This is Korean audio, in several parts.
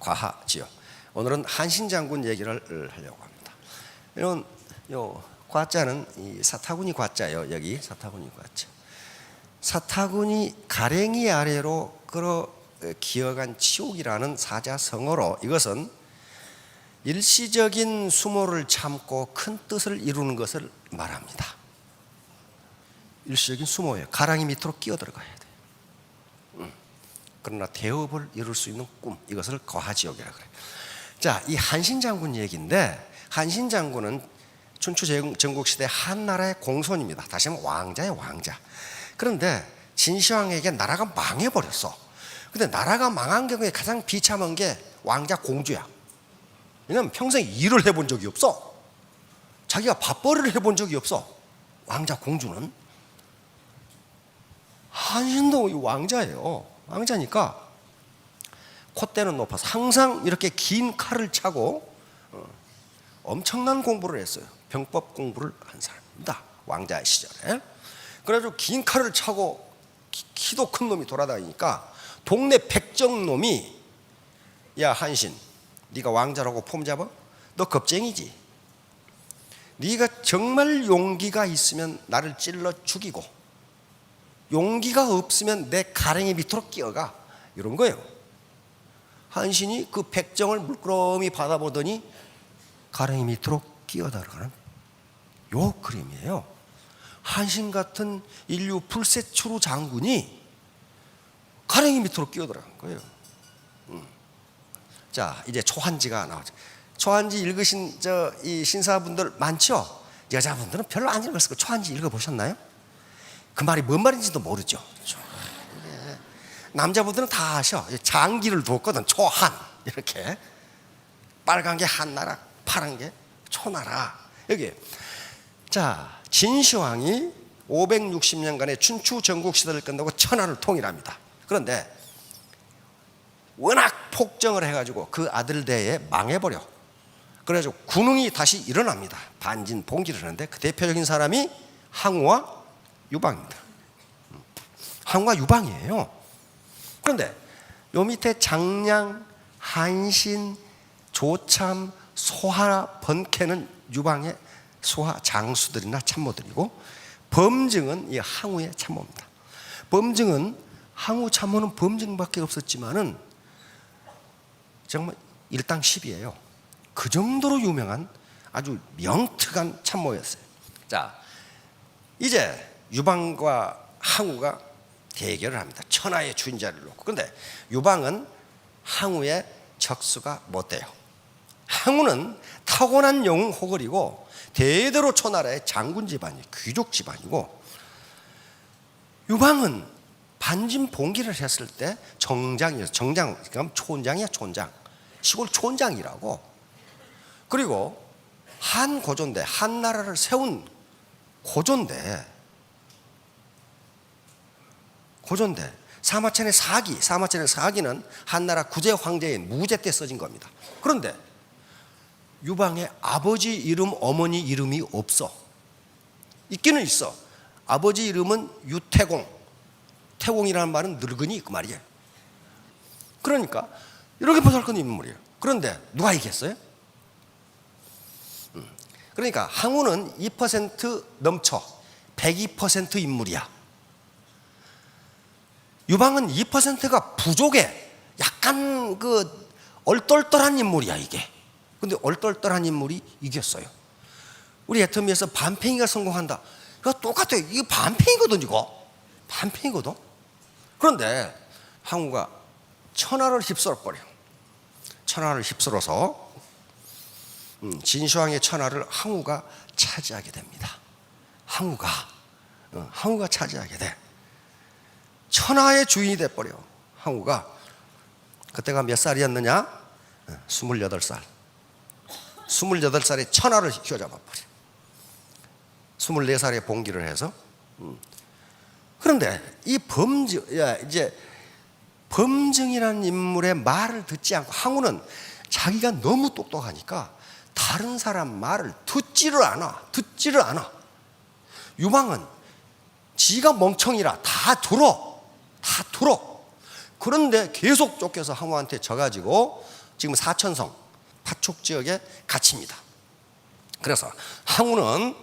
과하지요. 오늘은 한신장군 얘기를 하려고 합니다. 이런 과자는 이 사타구니 과자예요. 여기 사타구니 과자. 사타구니 가랭이 아래로 끌어 기어간 치옥이라는 사자성어로 이것은 일시적인 수모를 참고 큰 뜻을 이루는 것을 말합니다. 일시적인 수모예요. 가랑이 밑으로 끼어 들어가야 돼요. 그러나 대업을 이룰 수 있는 꿈, 이것을 거하지옥이라고 그래요. 자, 이 한신장군 얘기인데, 한신장군은 춘추 전국시대 한나라의 공손입니다. 다시 하면 왕자예요, 왕자. 그런데 진시황에게 나라가 망해버렸어. 근데 나라가 망한 경우에 가장 비참한 게 왕자 공주야. 왜냐면 평생 일을 해본 적이 없어. 자기가 밥벌이를 해본 적이 없어. 왕자 공주는. 한신도 왕자예요. 왕자니까 콧대는 높아서 항상 이렇게 긴 칼을 차고 엄청난 공부를 했어요. 병법 공부를 한 사람입니다. 왕자 시절에. 그래가지고 긴 칼을 차고 키도 큰 놈이 돌아다니니까 동네 백정놈이, 야 한신, 네가 왕자라고 폼 잡아? 너 겁쟁이지. 네가 정말 용기가 있으면 나를 찔러 죽이고 용기가 없으면 내 가랭이 밑으로 끼어가, 이런 거예요. 한신이 그 백정을 물끄러미 받아보더니 가랭이 밑으로 끼어 들어가는 요 그림이에요. 한신 같은 인류 불세추루 장군이 가랭이 밑으로 끼어 들어간 거예요. 자, 이제 초한지가 나오죠. 초한지 읽으신 이 신사분들 많죠? 여자분들은 별로 안 읽었을 거예요. 초한지 읽어보셨나요? 그 말이 뭔 말인지도 모르죠. 남자분들은 다 아셔. 장기를 두었거든. 초한, 이렇게 빨간 게 한나라, 파란 게 초나라. 여기 자, 진시황이 560년간의 춘추 전국 시대를 끝내고 천하를 통일합니다. 그런데 워낙 폭정을 해가지고 그 아들 대에 망해버려. 그래가지고 군웅이 다시 일어납니다. 반진봉기를 하는데 그 대표적인 사람이 항우와 유방입니다. 항우와 유방이에요. 그런데 요 밑에 장량, 한신, 조참, 소하, 번캐는 유방의 소하 장수들이나 참모들이고, 범증은 이 항우의 참모입니다. 범증은, 항우 참모는 범증밖에 없었지만은 정말 일당십이에요. 그 정도로 유명한 아주 명특한 참모였어요. 자, 이제 유방과 항우가 대결을 합니다. 천하의 주인자를 놓고. 그런데 유방은 항우의 적수가 못 돼요. 항우는 타고난 영웅 호걸이고 대대로 초나라의 장군 집안이, 귀족 집안이고, 유방은 반진 봉기를 했을 때 정장이었어요. 정장, 그럼 촌장이야, 촌장. 시골 촌장이라고. 그리고 한 고조인데, 한나라를 세운 고조인데 사마천의 사기는 한나라 구제 황제인 무제 때 써진 겁니다. 그런데 유방의 아버지 이름, 어머니 이름이 없어. 있기는 있어. 아버지 이름은 유태공. 태공이라는 말은 늙은이 그 말이에요. 그러니까 이렇게 보살건 인물이에요. 그런데 누가 이겼어요? 그러니까 항우는 2% 넘쳐 102% 인물이야. 유방은 2%가 부족해. 약간 그 얼떨떨한 인물이야 이게. 근데 얼떨떨한 인물이 이겼어요. 우리 애터미에서 반팽이가 성공한다. 이거 똑같아요. 이거 반팽이거든, 이거. 반팽이거든. 그런데 항우가 천하를 휩쓸어버려. 천하를 휩쓸어서 진시황의 천하를 항우가 차지하게 됩니다. 항우가 차지하게 돼. 천하의 주인이 돼버려. 항우가. 그때가 몇 살이었느냐? 28살. 28살에 천하를 휘어잡아버려. 24살에 봉기를 해서. 그런데 이 범증이라는 인물의 말을 듣지 않고, 항우는 자기가 너무 똑똑하니까 다른 사람 말을 듣지를 않아. 유방은 지가 멍청이라 다 들어. 그런데 계속 쫓겨서 항우한테 져가지고 지금 사천성 파촉 지역에 갇힙니다. 그래서 항우는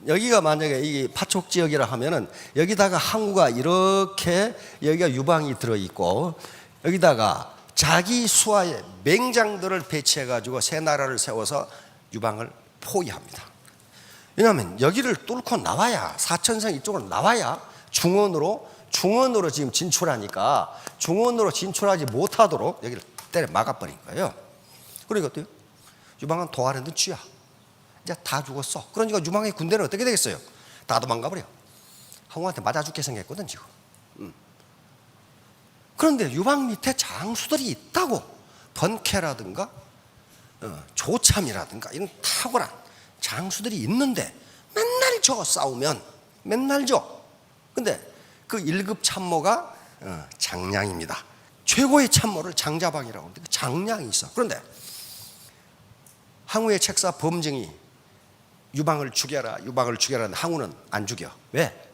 여기가 만약에 이 파촉 지역이라 하면은 여기다가 항우가 이렇게 여기가 유방이 들어 있고 여기다가 자기 수하의 맹장들을 배치해 가지고 새 나라를 세워서 유방을 포위합니다. 왜냐하면 여기를 뚫고 나와야 사천성 이쪽으로 나와야 중원으로 지금 진출하니까 중원으로 진출하지 못하도록 여기를 때려 막아버린 거예요. 그러니까 어때요? 유방은 도하려는 쥐야. 이제 다 죽었어. 그러니까 유방의 군대는 어떻게 되겠어요? 다 도망가버려. 항우한테 맞아 죽게 생겼거든 지금. 그런데 유방 밑에 장수들이 있다고. 번케라든가 조참이라든가 이런 탁월한 장수들이 있는데 맨날 싸우면 맨날 근데 그 1급 참모가 장량입니다. 최고의 참모를 장자방이라고 하는데 그 장량이 있어. 그런데 항우의 책사 범증이 유방을 죽여라 하는데 항우는 안 죽여. 왜?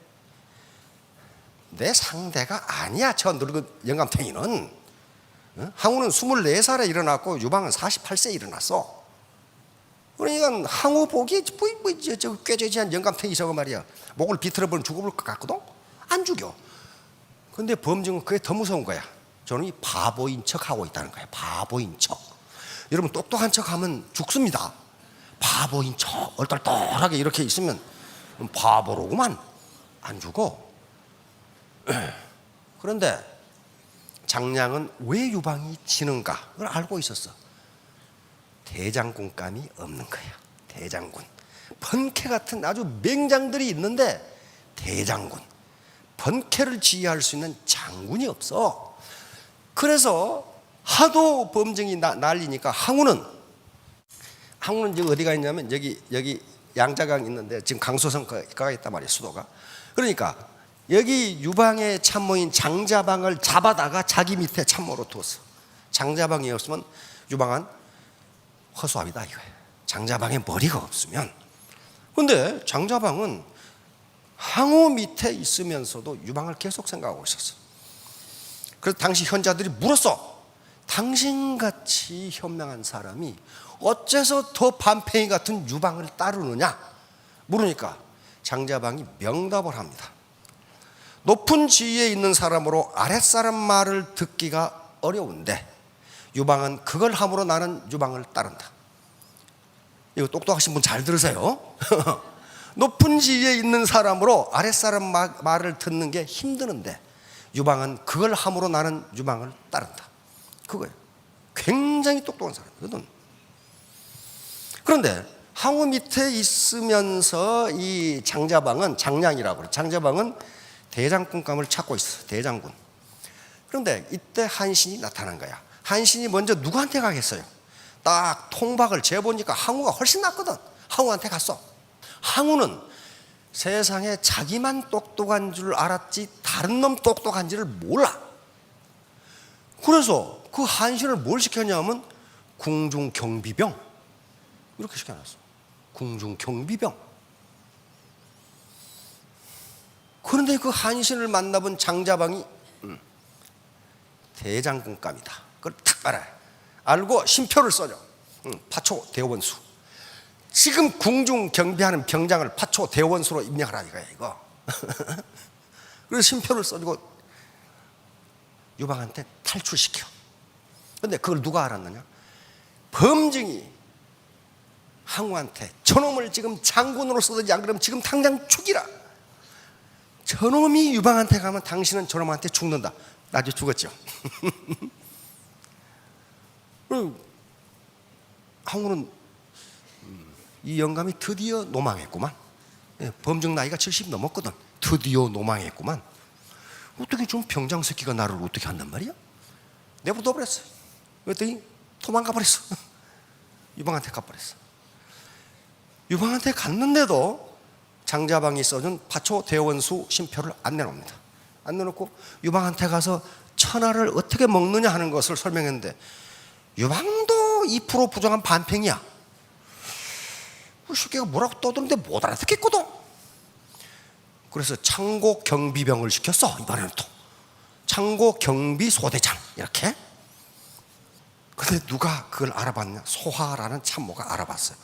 내 상대가 아니야. 저 늙은 영감탱이는. 항우는 24살에 일어났고 유방은 48세에 일어났어. 그러니까 항우 보기 저 꾀죄지한 영감탱이 저거 말이야. 목을 비틀어버리면 죽어볼 것 같거든. 안 죽여. 근데 범증은 그게 더 무서운 거야. 저는 이 바보인 척 하고 있다는 거야. 바보인 척. 여러분 똑똑한 척 하면 죽습니다. 바보인 척 얼떨떨하게 이렇게 있으면 바보로구만. 안 죽어. 그런데 장량은 왜 유방이 지는가 그걸 알고 있었어. 대장군감이 없는 거야. 대장군. 번케 같은 아주 맹장들이 있는데 대장군, 번케를 지휘할 수 있는 장군이 없어. 그래서 하도 범증이 날리니까 항우는 지금 어디가 있냐면 여기 양자강 있는데 지금 강소성가가 있단 말이에요. 수도가. 그러니까 여기 유방의 참모인 장자방을 잡아다가 자기 밑에 참모로 두었어. 장자방이 없으면 유방은 허수아비다 이거예요. 장자방에 머리가 없으면. 그런데 장자방은 항우 밑에 있으면서도 유방을 계속 생각하고 있었어. 그래서 당시 현자들이 물었어. 당신같이 현명한 사람이 어째서 더 반팽이 같은 유방을 따르느냐 물으니까 장자방이 명답을 합니다. 높은 지위에 있는 사람으로 아랫사람 말을 듣기가 어려운데 유방은 그걸 함으로 나는 유방을 따른다. 이거 똑똑하신 분 잘 들으세요. 높은 지위에 있는 사람으로 아랫사람 말을 듣는 게 힘드는데 유방은 그걸 함으로 나는 유방을 따른다. 그거예요. 굉장히 똑똑한 사람이거든. 그런데 항우 밑에 있으면서 이 장자방은 장량이라고 그래. 장자방은 대장군감을 찾고 있어. 대장군. 그런데 이때 한신이 나타난 거야. 한신이 먼저 누구한테 가겠어요? 딱 통박을 재보니까 항우가 훨씬 낫거든. 항우한테 갔어. 항우는 세상에 자기만 똑똑한 줄 알았지 다른 놈 똑똑한지를 몰라. 그래서 그 한신을 뭘 시켰냐면 궁중경비병 이렇게 시켜놨어. 궁중경비병. 그런데 그 한신을 만나본 장자방이 대장군감이다. 그걸 탁 알아요. 알고 신표를 써줘. 파초 대원수. 지금 궁중 경비하는 병장을 파초 대원수로 임명하라 이거야 이거. 그래서 신표를 써주고 유방한테 탈출시켜. 근데 그걸 누가 알았느냐? 범증이 항우한테 저놈을 지금 장군으로 써든지 안 그러면 지금 당장 죽이라. 저놈이 유방한테 가면 당신은 저놈한테 죽는다. 나중에 죽었죠. 항우는 이 영감이 드디어 노망했구만. 범증 나이가 70 넘었거든. 드디어 노망했구만. 어떻게 좀 병장 새끼가 나를 어떻게 한단 말이야? 내버려 버렸어. 그랬더니 도망가 버렸어. 유방한테 가버렸어. 유방한테 갔는데도 장자방이 써준 파초 대원수 신표를 안 내놓습니다. 안 내놓고 유방한테 가서 천하를 어떻게 먹느냐 하는 것을 설명했는데 유방도 2% 부정한 반팽이야. 그 새끼가 뭐라고 떠드는데 못 알아듣겠거든. 그래서 창고경비병을 시켰어. 이번에는 또 창고경비소대장 이렇게. 근데 누가 그걸 알아봤냐? 소하라는 참모가 알아봤어요.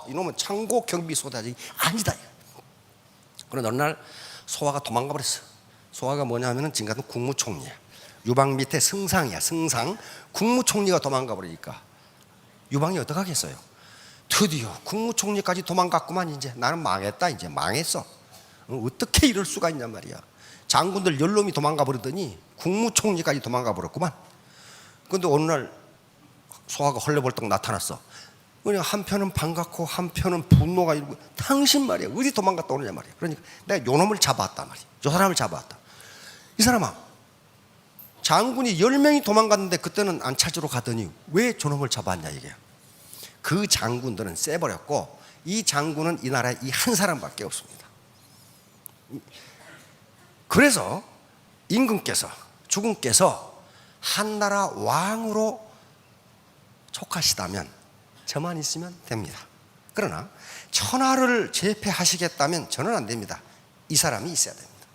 이놈은 창고 경비 소대장이 아니다. 그런데 어느 날 소하가 도망가 버렸어. 소하가 뭐냐면은 지금 같은 국무총리야. 유방 밑에 승상이야. 승상. 국무총리가 도망가 버리니까 유방이 어떡하겠어요? 드디어 국무총리까지 도망갔구만. 이제 나는 망했다. 이제 망했어. 어떻게 이럴 수가 있냔 말이야. 장군들 10놈이 도망가 버리더니 국무총리까지 도망가 버렸구만. 그런데 어느 날 소하가 헐레벌떡 나타났어. 그냥 한편은 반갑고 한편은 분노가 일고, 당신 말이야 어디 도망갔다 오느냐 말이야. 그러니까 내가 요 놈을 잡아왔단 말이야. 저 사람을 잡아왔다. 이 사람아, 장군이 10명이 도망갔는데 그때는 안 찾으러 가더니 왜 저놈을 잡았냐 이게. 그 장군들은 쎄버렸고 이 장군은 이 나라에 이 한 사람밖에 없습니다. 그래서 임금께서, 주군께서 한나라 왕으로 촉하시다면 저만 있으면 됩니다. 그러나 천하를 제패하시겠다면 저는 안 됩니다. 이 사람이 있어야 됩니다.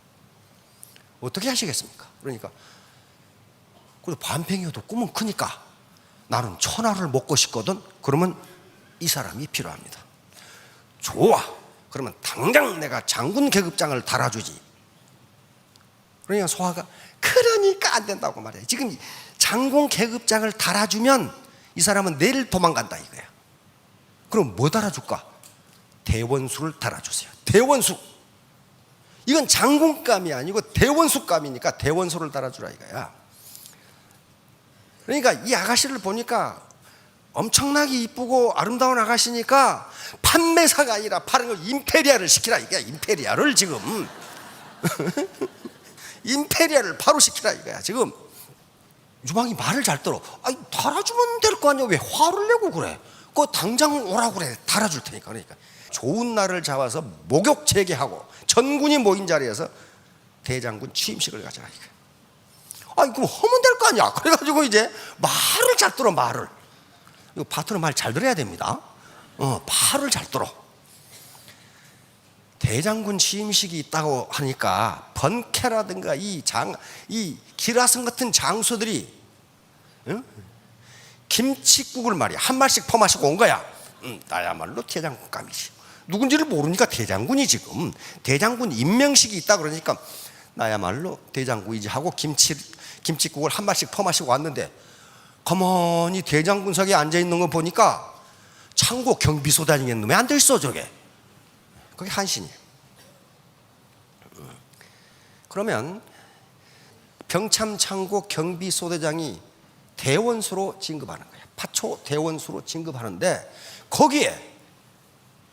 어떻게 하시겠습니까? 그러니까 그래도 반평이어도 꿈은 크니까 나는 천하를 먹고 싶거든. 그러면 이 사람이 필요합니다. 좋아. 그러면 당장 내가 장군 계급장을 달아주지. 그러니까 소하가 그러니까 안 된다고 말해. 지금 장군 계급장을 달아주면 이 사람은 내일 도망간다 이거야. 그럼 뭐 달아줄까? 대원수를 달아주세요. 대원수. 이건 장군감이 아니고 대원수감이니까 대원수를 달아주라 이거야. 그러니까 이 아가씨를 보니까 엄청나게 이쁘고 아름다운 아가씨니까 판매사가 아니라 파는 걸 임페리아를 시키라 이거야. 임페리아를 지금 임페리아를 바로 시키라 이거야. 지금 유방이 말을 잘 들어. 아니 달아주면 될 거 아니야. 왜 화를 내고 그래? 그거 당장 오라고 그래. 달아줄 테니까. 그러니까 좋은 날을 잡아서 목욕 재개하고 전군이 모인 자리에서 대장군 취임식을 가져라 이거. 아니 그럼 하면 될 거 아니야. 그래가지고 이제 말을 잘 들어. 말을. 이거 파트너 말 잘 들어야 됩니다. 말을 잘 들어. 대장군 취임식이 있다고 하니까 번케라든가 이 기라성 같은 장수들이 김칫국을 말이야 한 말씩 퍼마시고 온 거야. 나야말로 대장군감이지. 누군지를 모르니까 대장군이 지금 대장군 임명식이 있다 그러니까 나야말로 대장군이지 하고 김칫국을 한 말씩 퍼마시고 왔는데 가만히 대장군석에 앉아있는 거 보니까 창고 경비소장인 놈이 앉아있어. 저게 그게 한신이에요. 그러면 병참창고 경비소대장이 대원수로 진급하는 거예요. 파초 대원수로 진급하는데 거기에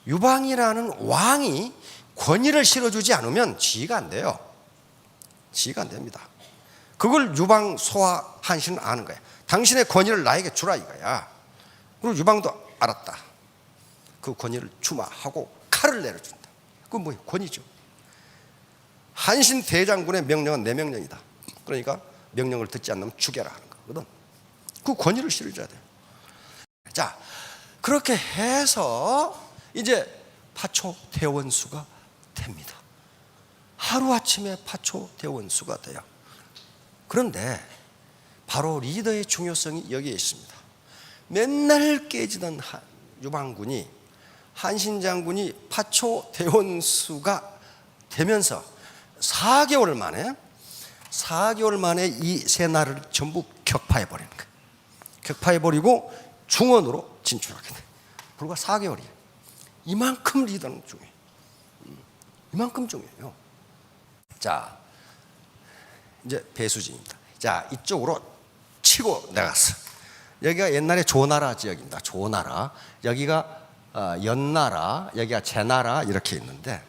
유방이라는 왕이 권위를 실어주지 않으면 지휘가 안 돼요. 지휘가 안 됩니다. 그걸 유방, 소하, 한신은 아는 거야. 당신의 권위를 나에게 주라 이거야. 그리고 유방도 알았다. 그 권위를 주마 하고 칼을 내려준다. 그건 뭐예요? 권위죠. 한신 대장군의 명령은 내 명령이다. 그러니까 명령을 듣지 않으면 죽여라 하는 거거든. 그 권위를 실어줘야 돼요. 자, 그렇게 해서 이제 파초 대원수가 됩니다. 하루아침에 파초 대원수가 돼요. 그런데 바로 리더의 중요성이 여기에 있습니다. 맨날 깨지던 유방군이 한신 장군이 파초 대원수가 되면서 4개월 만에 이 세 나라를 전부 격파해 버리는 거예요. 격파해 버리고 중원으로 진출하게 돼. 불과 4개월이에요. 이만큼 리더는 중요해요. 이만큼 중요해요. 자, 이제 배수진입니다. 자, 이쪽으로 치고 나갔어. 여기가 옛날에 조나라 지역입니다. 조나라. 여기가 연나라, 여기가 제나라 이렇게 있는데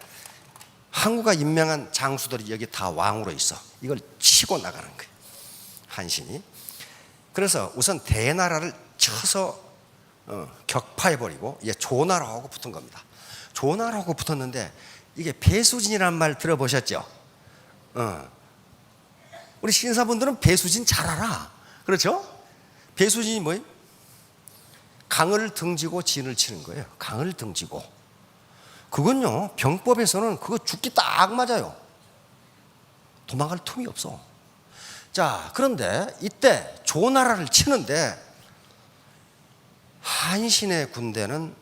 항우가 임명한 장수들이 여기 다 왕으로 있어. 이걸 치고 나가는 거예요. 한신이. 그래서 우선 대나라를 쳐서 격파해버리고 이제 조나라하고 붙은 겁니다. 조나라하고 붙었는데 이게 배수진이라는 말 들어보셨죠? 우리 신사분들은 배수진 잘 알아. 그렇죠? 배수진이 뭐예요? 강을 등지고 진을 치는 거예요. 강을 등지고. 그건요, 병법에서는 그거 죽기 딱 맞아요. 도망갈 틈이 없어. 자, 그런데 이때 조나라를 치는데 한신의 군대는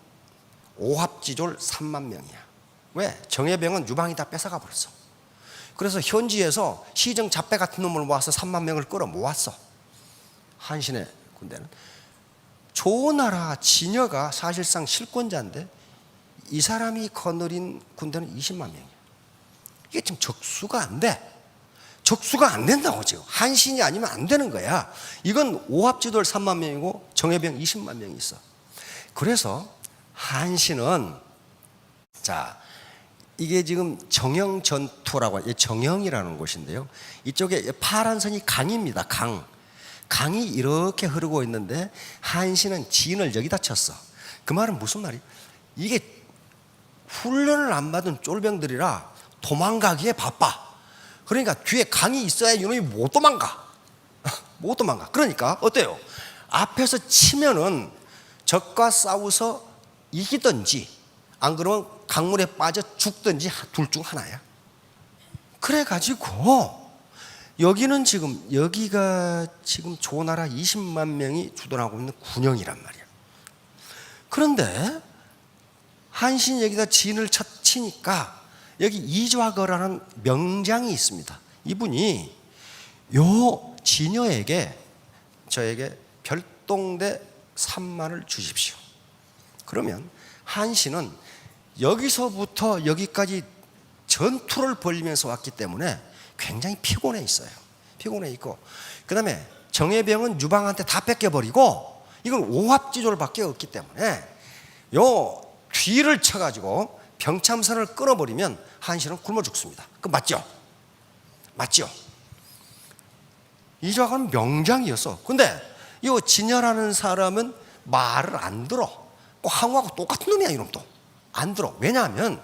오합지졸 3만 명이야. 왜? 정예병은 유방이 다 뺏어가 버렸어. 그래서 현지에서 시정 잡배 같은 놈을 모아서 3만 명을 끌어 모았어. 한신의 군대는. 조나라 진여가 사실상 실권자인데 이 사람이 거느린 군대는 20만 명이야. 이게 지금 적수가 안 돼. 적수가 안 된다고. 지금 한신이 아니면 안 되는 거야. 이건 오합지졸 3만 명이고 정예병 20만 명이 있어. 그래서 한신은, 자, 이게 지금 정영 전투라고, 정영이라는 곳인데요, 이쪽에 파란 선이 강입니다. 강이 이렇게 흐르고 있는데 한신은 진을 여기다 쳤어. 그 말은 무슨 말이야? 이게 훈련을 안 받은 쫄병들이라 도망가기에 바빠. 그러니까 뒤에 강이 있어야 이놈이 못 도망가. 못 도망가. 그러니까 어때요? 앞에서 치면은 적과 싸워서 이기든지 안 그러면 강물에 빠져 죽든지 둘 중 하나야. 그래가지고 여기는 지금, 여기가 지금 조나라 20만 명이 주둔하고 있는 군영이란 말이야. 그런데 한신이 여기다 진을 치니까 여기 이좌거라는 명장이 있습니다. 이분이 요 진여에게, 저에게 별동대 3만을 주십시오. 그러면 한신은 여기서부터 여기까지 전투를 벌이면서 왔기 때문에 굉장히 피곤해 있어요. 피곤해 있고, 그 다음에 정예병은 유방한테 다 뺏겨버리고 이건 오합지졸밖에 없기 때문에 요 뒤를 쳐가지고 병참선을 끊어버리면 한신은 굶어 죽습니다. 그 맞죠? 맞죠? 이좌가는 명장이었어. 근데 이 진여라는 사람은 말을 안 들어. 항우하고 똑같은 놈이야. 이놈도 안 들어. 왜냐하면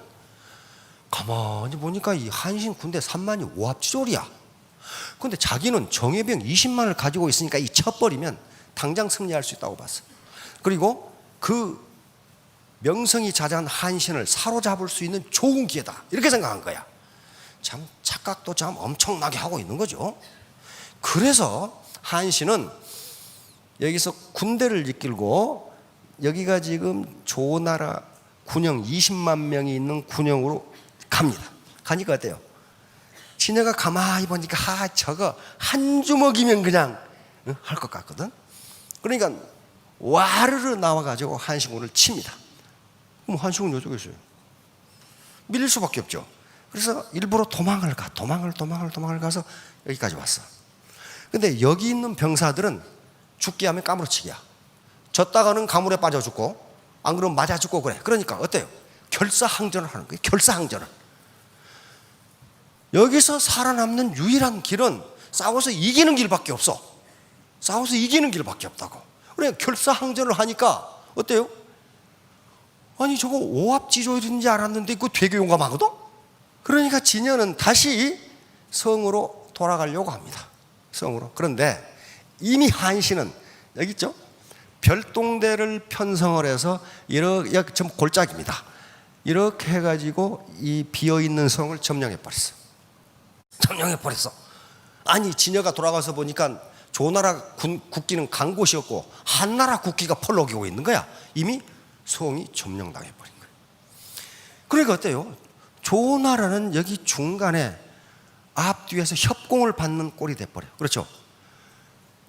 가만히 보니까 이 한신 군대 3만이 오합지졸이야. 근데 자기는 정예병 20만을 가지고 있으니까 이 쳐버리면 당장 승리할 수 있다고 봤어. 그리고 그 명성이 자자한 한신을 사로잡을 수 있는 좋은 기회다, 이렇게 생각한 거야. 참 착각도 참 엄청나게 하고 있는 거죠. 그래서 한신은 여기서 군대를 이끌고 여기가 지금 조나라 군영 20만 명이 있는 군영으로 갑니다. 가니까 어때요? 진여가 가만히 보니까 저거 한 주먹이면 그냥 할 것 같거든. 그러니까 와르르 나와가지고 한신군을 칩니다. 그럼 한신군 이쪽에 있어요. 밀릴 수밖에 없죠. 그래서 일부러 도망을 가서 여기까지 왔어. 근데 여기 있는 병사들은 죽게 하면 까무러치기야. 졌다가는 가물에 빠져 죽고 안 그러면 맞아 죽고 그래. 그러니까 어때요? 결사항전을 하는 거예요. 결사항전을. 여기서 살아남는 유일한 길은 싸워서 이기는 길밖에 없어. 싸워서 이기는 길밖에 없다고. 그러니까 결사항전을 하니까 어때요? 아니 저거 오합지졸인지 알았는데 그거 되게 용감하거든? 그러니까 진여는 다시 성으로 돌아가려고 합니다. 성으로. 그런데 이미 한신은 여기 있죠? 별동대를 편성을 해서 이렇게 좀 골짜기입니다. 이렇게 해가지고 이 비어있는 성을 점령해버렸어. 점령해버렸어. 아니 진여가 돌아가서 보니까 조나라 국기는 간 곳이었고 한나라 국기가 펄럭이고 있는 거야. 이미 성이 점령당해버린 거예요. 그러니까 어때요? 조나라는 여기 중간에 앞뒤에서 협공을 받는 꼴이 돼버려. 그렇죠?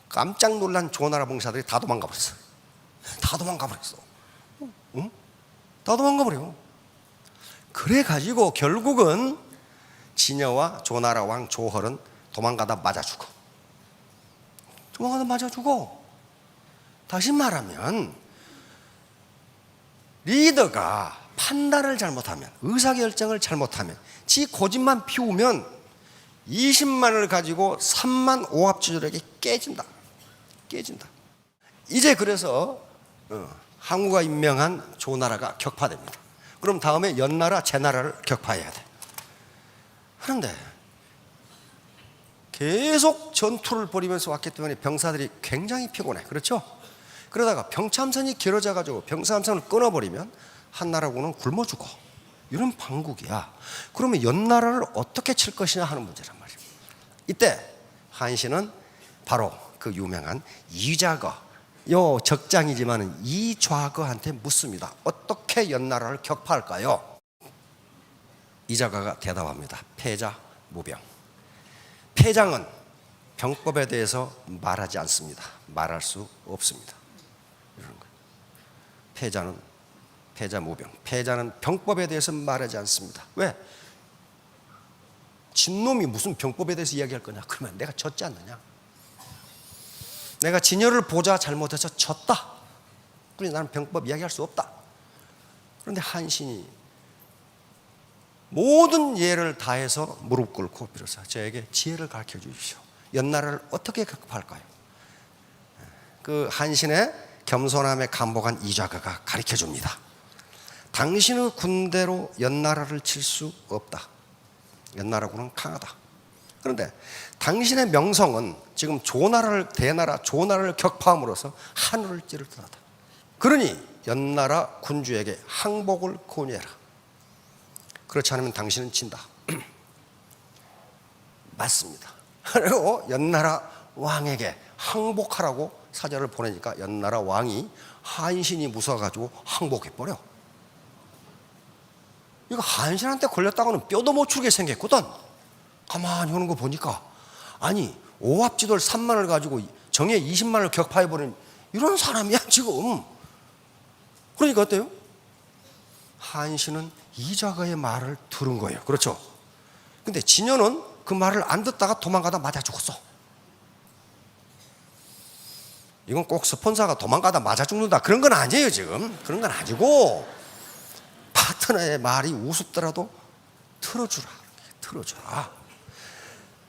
깜짝 놀란 조나라 봉사들이 다 도망가 버렸어. 다 도망가 버렸어. 응? 다 도망가 버려. 그래가지고 결국은 진여와 조나라 왕 조헐은 도망가다 맞아 죽어. 도망가다 맞아 죽어. 다시 말하면 리더가 판단을 잘못하면, 의사결정을 잘못하면, 지 고집만 피우면 20만을 가지고 3만 오합지졸에게 깨진다. 이제 그래서 항우가 임명한 조나라가 격파됩니다. 그럼 다음에 연나라, 제나라를 격파해야 돼. 그런데 계속 전투를 벌이면서 왔기 때문에 병사들이 굉장히 피곤해. 그렇죠? 그러다가 병참선이 길어져 가지고 병참선을 끊어버리면 한나라군은 굶어 죽어. 이런 판국이야. 그러면 연나라를 어떻게 칠 것이냐 하는 문제란 말이야. 이때 한신은 바로 그 유명한 이좌거, 요 적장이지만은 이좌거한테 묻습니다. 어떻게 연나라를 격파할까요? 이좌거가 대답합니다. 패자 무병. 패장은 병법에 대해서 말하지 않습니다. 말할 수 없습니다. 이런 거예요. 패자는 패자 무병. 패자는 병법에 대해서 말하지 않습니다. 왜? 진놈이 무슨 병법에 대해서 이야기할 거냐? 그러면 내가 졌지 않느냐? 내가 진열을 보자 잘못해서 졌다. 그러니 나는 병법 이야기할 수 없다. 그런데 한신이 모든 예를 다해서 무릎 꿇고 빌어서 저에게 지혜를 가르쳐 주십시오. 연나라를 어떻게 격파할까요? 그 한신의 겸손함에 감복한 이좌거가 가르쳐 줍니다. 당신의 군대로 연나라를 칠 수 없다. 연나라군은 강하다. 그런데 당신의 명성은 지금 조나라를 대나라 조나라를 격파함으로써 하늘을 찌를 듯하다. 그러니 연나라 군주에게 항복을 권유해라. 그렇지 않으면 당신은 진다. 맞습니다. 그리고 연나라 왕에게 항복하라고 사절을 보내니까 연나라 왕이 한신이 무서워가지고 항복해버려. 이거 한신한테 걸렸다고는 뼈도 못 추게 생겼거든. 가만히 오는 거 보니까 아니 오합지돌 3만을 가지고 정예 20만을 격파해버린 이런 사람이야 지금. 그러니까 어때요? 한신은 이좌거의 말을 들은 거예요. 그렇죠? 근데 진여는 그 말을 안 듣다가 도망가다 맞아 죽었어. 이건 꼭 스폰서가 도망가다 맞아 죽는다 그런 건 아니에요. 지금 그런 건 아니고 파트너의 말이 우습더라도 틀어주라.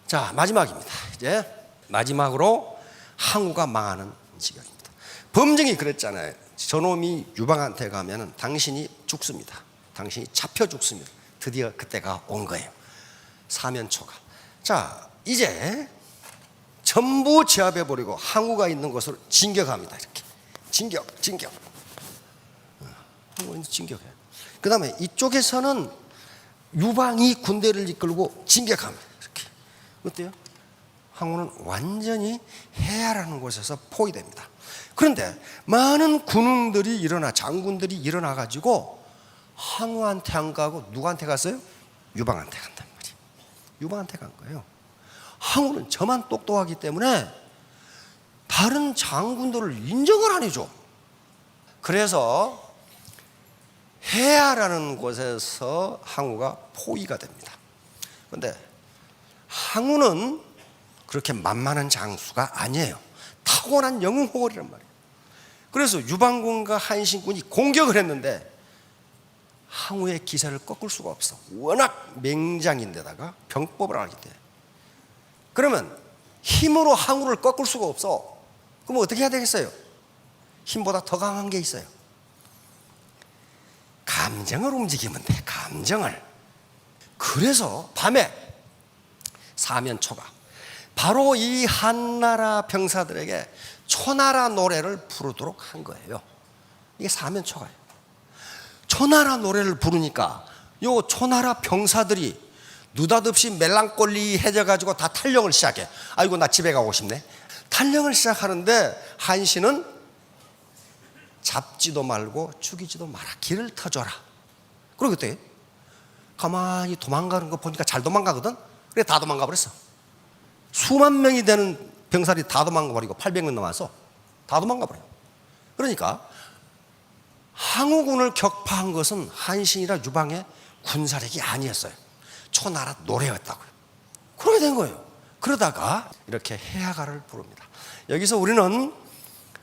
자, 마지막입니다. 이제 마지막으로 항우가 망하는 지경입니다. 범증이 그랬잖아요. 저놈이 유방한테 가면은 당신이 죽습니다. 당신이 잡혀 죽습니다. 드디어 그때가 온 거예요. 사면초가. 자, 이제 전부 제압해 버리고 항우가 있는 곳으로 진격합니다. 이렇게 진격. 항우는 진격해. 그 다음에 이쪽에서는 유방이 군대를 이끌고 진격합니다. 이렇게. 어때요? 항우는 완전히 해야라는 곳에서 포위됩니다. 그런데 많은 군웅들이 일어나 장군들이 일어나 가지고 항우한테 안 가고 누구한테 갔어요? 유방한테 간단 말이에요. 유방한테 간 거예요. 항우는 저만 똑똑하기 때문에 다른 장군들을 인정을 안 해줘. 그래서 해야라는 곳에서 항우가 포위가 됩니다. 그런데 항우는 그렇게 만만한 장수가 아니에요. 타고난 영웅호걸이란 말이에요. 그래서 유방군과 한신군이 공격을 했는데 항우의 기세를 꺾을 수가 없어. 워낙 맹장인데다가 병법을 알기 때문에. 그러면 힘으로 항우를 꺾을 수가 없어. 그럼 어떻게 해야 되겠어요? 힘보다 더 강한 게 있어요. 감정을 움직이면 돼. 감정을. 그래서 밤에 사면초가 바로 이 한나라 병사들에게 초나라 노래를 부르도록 한 거예요. 이게 사면초가예요. 초나라 노래를 부르니까 요 초나라 병사들이 느닷없이 멜랑꼴리해져가지고 다 탈령을 시작해. 아이고 나 집에 가고 싶네. 탈령을 시작하는데 한신은 잡지도 말고 죽이지도 마라. 길을 터줘라. 그러고 그때 가만히 도망가는 거 보니까 잘 도망가거든. 그래 다 도망가 버렸어. 수만 명이 되는 병사들이 다 도망가 버리고 800명 남았어. 다 도망가 버려. 그러니까 항우군을 격파한 것은 한신이라 유방의 군사력이 아니었어요. 초나라 노래였다고요. 그렇게 된 거예요. 그러다가 이렇게 해야가를 부릅니다. 여기서 우리는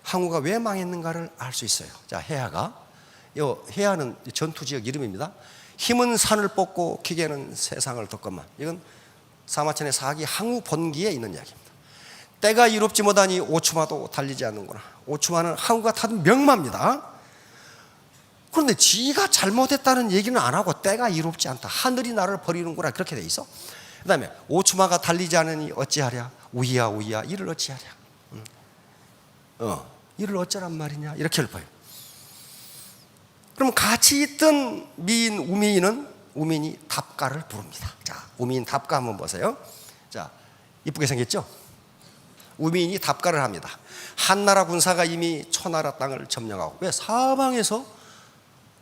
항우가 왜 망했는가를 알 수 있어요. 자, 해야가, 해야는 전투지역 이름입니다. 힘은 산을 뽑고 기계는 세상을 덮건만. 이건 사마천의 사기 항우 본기에 있는 이야기입니다. 때가 이롭지 못하니 오추마도 달리지 않는구나. 오추마는 항우가 타던 명마입니다. 그런데 지가 잘못했다는 얘기는 안 하고 때가 이롭지 않다. 하늘이 나를 버리는구나. 그렇게 돼 있어. 그 다음에 오추마가 달리지 않으니 어찌하랴. 우이야 이를 어찌하랴. 이를 어쩌란 말이냐. 이렇게 읊어요. 그럼 같이 있던 미인 우미인은 우민이 답가를 부릅니다. 자, 우민 답가 한번 보세요. 자, 이쁘게 생겼죠? 우민이 답가를 합니다. 한나라 군사가 이미 초나라 땅을 점령하고, 왜 사방에서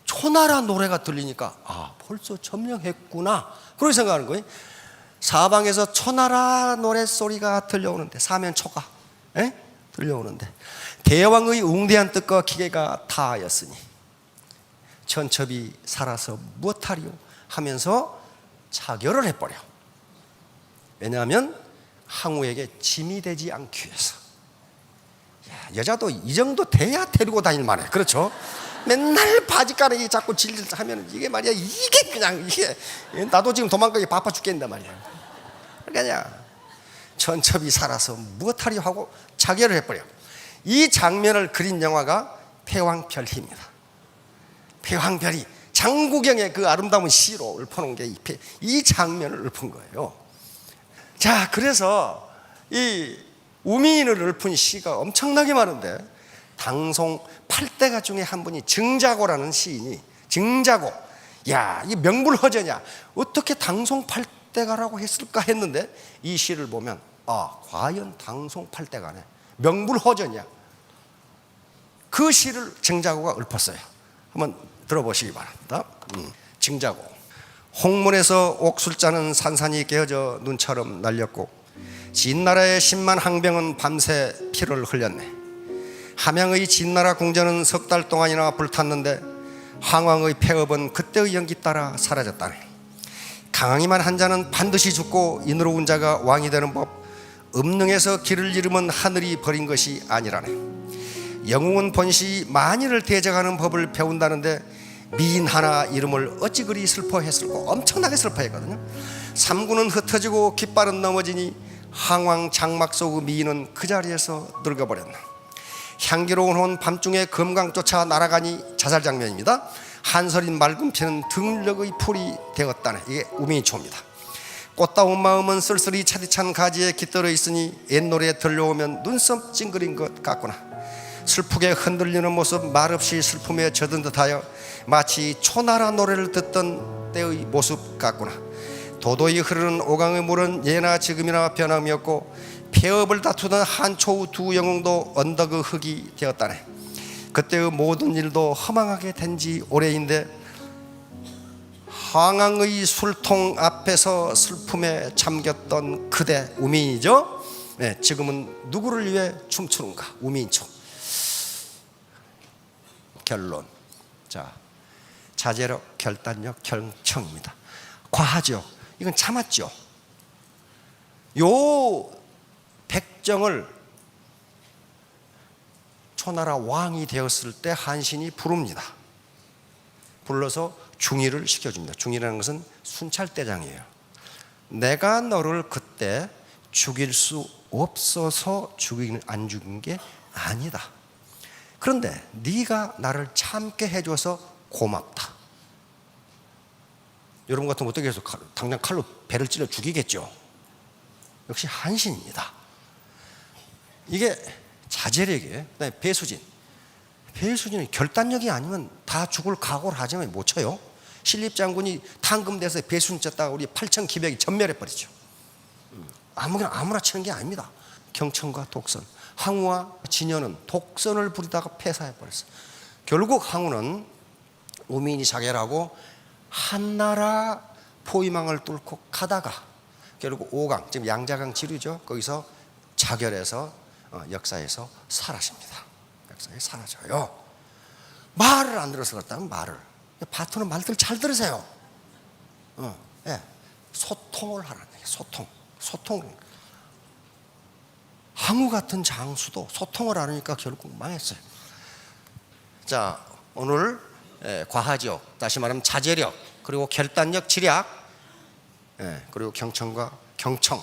초나라 노래가 들리니까 벌써 점령했구나 그렇게 생각하는 거예요. 사방에서 초나라 노랫소리가 들려오는데, 사면초가 들려오는데, 대왕의 웅대한 뜻과 기계가 다하였으니 천첩이 살아서 무엇하리요 하면서 자결을 해버려. 왜냐하면 항우에게 짐이 되지 않기 위해서. 여자도 이 정도 돼야 데리고 다닐 만해. 그렇죠? 맨날 바지가랑이 자꾸 질질하면 이게 말이야, 이게 그냥 이게 나도 지금 도망가기 바빠 죽겠는데 말이야. 그러니까 천첩이 살아서 무엇하리 하고 자결을 해버려. 이 장면을 그린 영화가 패왕별희입니다. 패왕별희, 장구경의 그 아름다운 시로 읊어놓은 게 이 장면을 읊은 거예요. 자, 그래서 이 우민을 읊은 시가 엄청나게 많은데, 당송 8대가 중에 한 분이 증자고라는 시인이, 증자고, 야, 이 명불허전이야, 어떻게 당송 8대가라고 했을까 했는데, 이 시를 보면 과연 당송 8대가네, 명불허전이야. 그 시를 증자고가 읊었어요. 한번 들어보시기 바랍니다. 증자고. 홍문에서 옥술자는 산산이 깨어져 눈처럼 날렸고, 진나라의 10만 항병은 밤새 피를 흘렸네. 함양의 진나라 궁전은 석 달 동안이나 불탔는데 황왕의 폐업은 그때의 연기 따라 사라졌다네. 강하기만 한 자는 반드시 죽고 인으로운 자가 왕이 되는 법, 음능에서 길을 잃으면 하늘이 버린 것이 아니라네. 영웅은 본시 만일을 대적하는 법을 배운다는데 미인 하나 이름을 어찌 그리 슬퍼했을까. 엄청나게 슬퍼했거든요. 삼군은 흩어지고 깃발은 넘어지니 항왕 장막 속의 미인은 그 자리에서 늙어버렸나. 향기로운 혼 밤중에 금강 쫓아 날아가니 자살 장면입니다. 한설인 맑은 피는 등력의 풀이 되었다네. 이게 우민초입니다. 꽃다운 마음은 쓸쓸히 차디찬 가지에 깃들어 있으니 옛 노래 들려오면 눈썹 찡그린 것 같구나. 슬프게 흔들리는 모습 말없이 슬픔에 젖은 듯하여 마치 초나라 노래를 듣던 때의 모습 같구나. 도도히 흐르는 오강의 물은 예나 지금이나 변함이 없고 폐업을 다투던 한초우 두 영웅도 언덕의 흙이 되었다네. 그때의 모든 일도 허망하게 된 지 오래인데 황왕의 술통 앞에서 슬픔에 잠겼던 그대 우민이죠. 네, 지금은 누구를 위해 춤추는가. 우민초. 결론. 자, 자제력, 결단력, 경청입니다. 과하죠. 이건 참았죠. 요 백정을 초나라 왕이 되었을 때 한신이 부릅니다. 불러서 중의를 시켜줍니다. 중의라는 것은 순찰대장이에요. 내가 너를 그때 죽일 수 없어서 안 죽인 게 아니다. 그런데 네가 나를 참게 해줘서 고맙다. 여러분 같으면 어떻게 해서 당장 칼로 배를 찔러 죽이겠죠. 역시 한신입니다. 이게 자제력이에요. 그다음에 배수진. 배수진은 결단력이 아니면 다 죽을 각오를 하지만 못 쳐요. 신립장군이 탄금대에서 배수진 쳤다가 우리 8천 기백이 전멸해버리죠. 아무나 치는 게 아닙니다. 경청과 독선. 항우와 진여는 독선을 부리다가 패사해버렸어요. 결국 항우는 우민이 자결하고 한나라 포위망을 뚫고 가다가 결국 오강, 지금 양자강 지류죠. 거기서 자결해서 역사에서 사라집니다. 역사에 사라져요. 말을 안 들어서 그렇다면 말을. 파트너 말들 잘 들으세요. 예. 소통을 하라는 얘기예요. 소통. 항우 같은 장수도 소통을 안 하니까 결국 망했어요. 자, 오늘 과하지역, 다시 말하면 자제력, 그리고 결단력, 지략, 그리고 경청과 경청,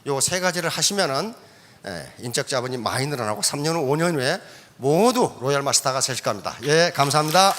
요 세 가지를 하시면은 인적 자본이 많이 늘어나고 3년 후 5년 후에 모두 로얄 마스터가 되실 겁니다. 예, 감사합니다.